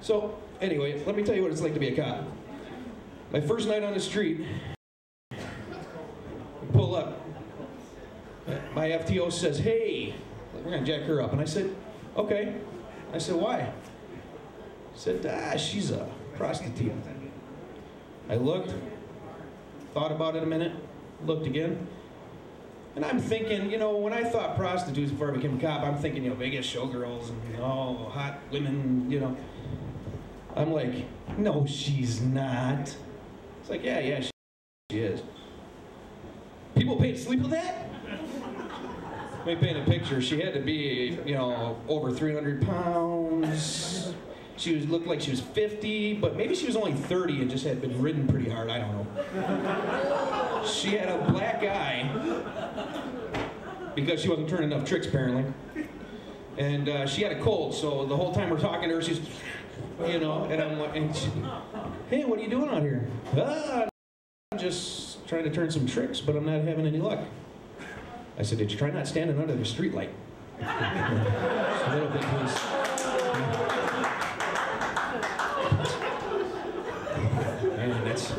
So, anyway, let me tell you what it's like to be a cop. My first night on the street, pull up. My FTO says, hey, we're going to jack her up. And I said, okay. I said, why? He said, she's a prostitute. I looked, thought about it a minute, looked again. And I'm thinking, you know, when I thought prostitutes before I became a cop, I'm thinking, you know, Vegas showgirls and, you know, hot women, you know. I'm like, no, she's not. It's like, yeah, she is. People pay to sleep with that? Let me paint a picture. She had to be, you know, over 300 pounds. She looked like she was 50, but maybe she was only 30 and just had been ridden pretty hard. I don't know. She had a black eye because she wasn't turning enough tricks, apparently. And she had a cold, so the whole time we're talking to her, she's, you know, and I'm like, hey, what are you doing out here? I'm just trying to turn some tricks, but I'm not having any luck. I said, did you try not standing under the street light? Just a little bit, please. And that's,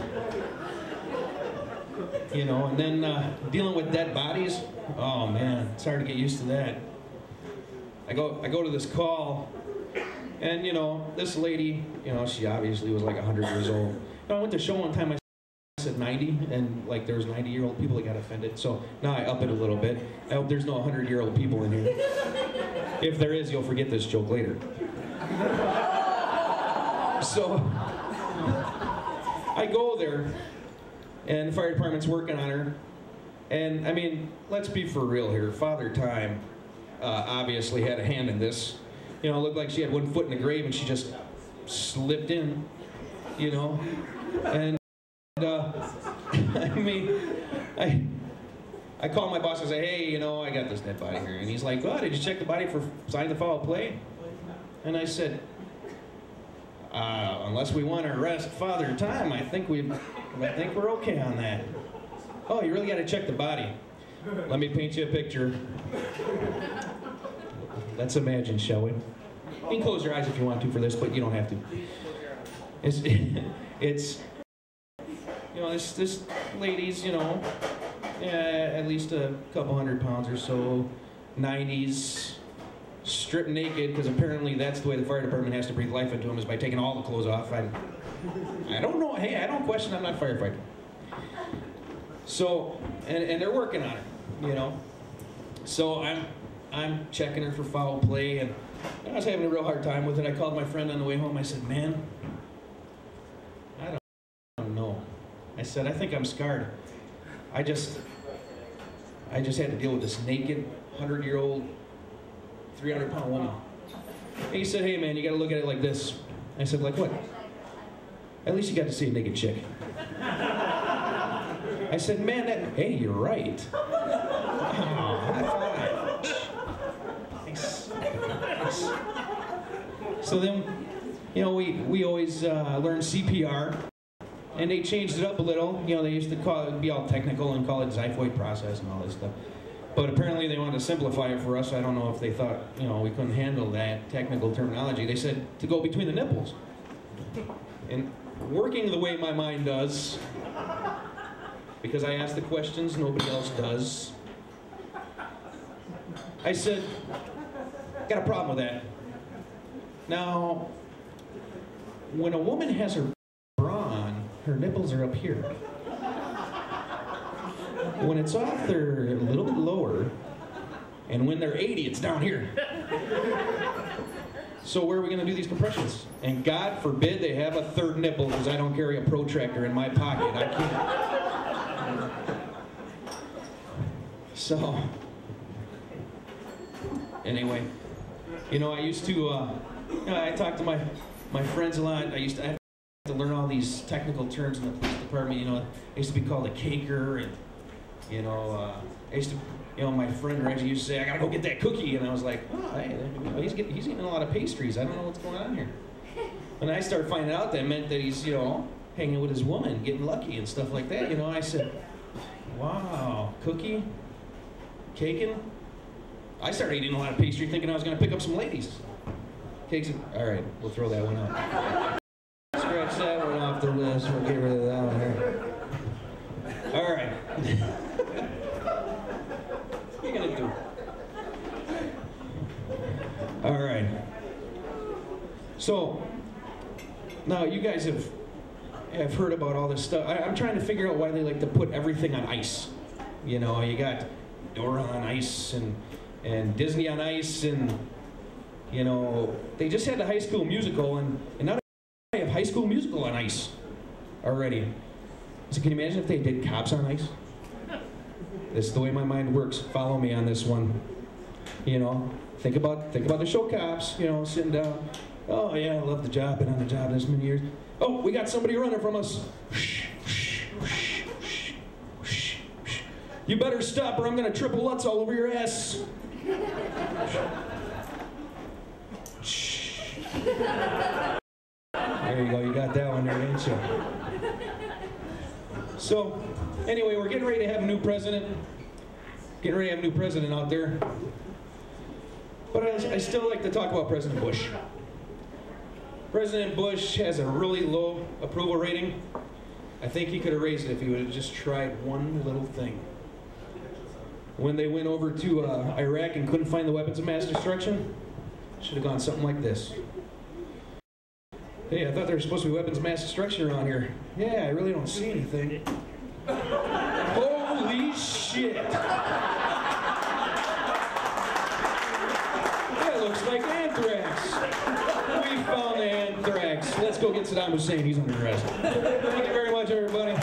you know, and then dealing with dead bodies. Oh man, it's hard to get used to that. I go to this call, and you know, this lady, you know, she obviously was like 100 years old. You know, I went to a show one time. I said 90, and like there's 90-year-old people that got offended. So now I up it a little bit. I hope there's no 100-year-old people in here. If there is, you'll forget this joke later. So I go there, and the fire department's working on her. And I mean, let's be for real here. Father Time obviously had a hand in this. You know, it looked like she had one foot in the grave and she just slipped in, you know. And I mean, I call my boss and say, hey, you know, I got this dead body here. And he's like, oh, did you check the body for signs of foul play? And I said, unless we want to arrest Father Time, I think we're okay on that. Oh, you really got to check the body. Let me paint you a picture. Let's imagine, shall we? You can close your eyes if you want to for this, but you don't have to. It's you know, this lady's, you know, at least a couple 100 pounds or so, 90s, stripped naked, because apparently that's the way the fire department has to breathe life into them, is by taking all the clothes off. I don't know. Hey, I don't question. I'm not a firefighter. So, and they're working on her, you know. So I'm checking her for foul play, and I was having a real hard time with it. I called my friend on the way home. I said, man, I don't know. I said, I think I'm scarred. I just had to deal with this naked, 100-year-old, 300-pound woman. And he said, hey man, you got to look at it like this. I said, like what? At least you got to see a naked chick. I said, man, hey, you're right. Oh, high five. Nice. So then, you know, we always learn CPR, and they changed it up a little. You know, they used to be all technical and call it xiphoid process and all this stuff. But apparently they wanted to simplify it for us. I don't know if they thought, you know, we couldn't handle that technical terminology. They said to go between the nipples. And working the way my mind does, because I ask the questions nobody else does, I said, got a problem with that. Now, when a woman has her bra on, her nipples are up here. When it's off, they're a little bit lower, and when they're 80, it's down here. So where are we going to do these compressions? And God forbid they have a third nipple, because I don't carry a protractor in my pocket. I can't. So, anyway, you know, I used to, you know, I talk to my friends a lot. I have to learn all these technical terms in the police department. You know, I used to be called a caker, and you know, I used to, you know, my friend Reggie used to say, I gotta go get that cookie, and I was like, oh, hey, he's eating a lot of pastries. I don't know what's going on here. And I started finding out that meant that he's, you know, hanging with his woman, getting lucky and stuff like that. You know, I said, wow, cookie, caking. I started eating a lot of pastry, thinking I was gonna pick up some ladies. Cakes and, all right, we'll throw that one out. Scratch that one off the list. We'll get rid of that one here. All right. What are you gonna do? All right. So now you guys have heard about all this stuff. I'm trying to figure out why they like to put everything on ice. You know, you got Dora on ice and Disney on ice, and you know, they just had the High School Musical, and now they have High School Musical on ice already. So can you imagine if they did Cops on Ice? This is the way my mind works. Follow me on this one. You know, think about the show Cops. You know, sitting down. Oh yeah, I love the job. Been on the job this many years. Oh, we got somebody running from us. You better stop, or I'm gonna triple Lutz all over your ass. There you go. You got that one there, didn't you? So, anyway, we're getting ready to have a new president. Getting ready to have a new president out there. But I still like to talk about President Bush. President Bush has a really low approval rating. I think he could have raised it if he would have just tried one little thing. When they went over to Iraq and couldn't find the weapons of mass destruction, should have gone something like this. Hey, I thought there were supposed to be weapons of mass destruction around here. Yeah, I really don't see anything. Holy shit! That looks like anthrax. We found the anthrax. Let's go get Saddam Hussein. He's under arrest. Thank you very much, everybody.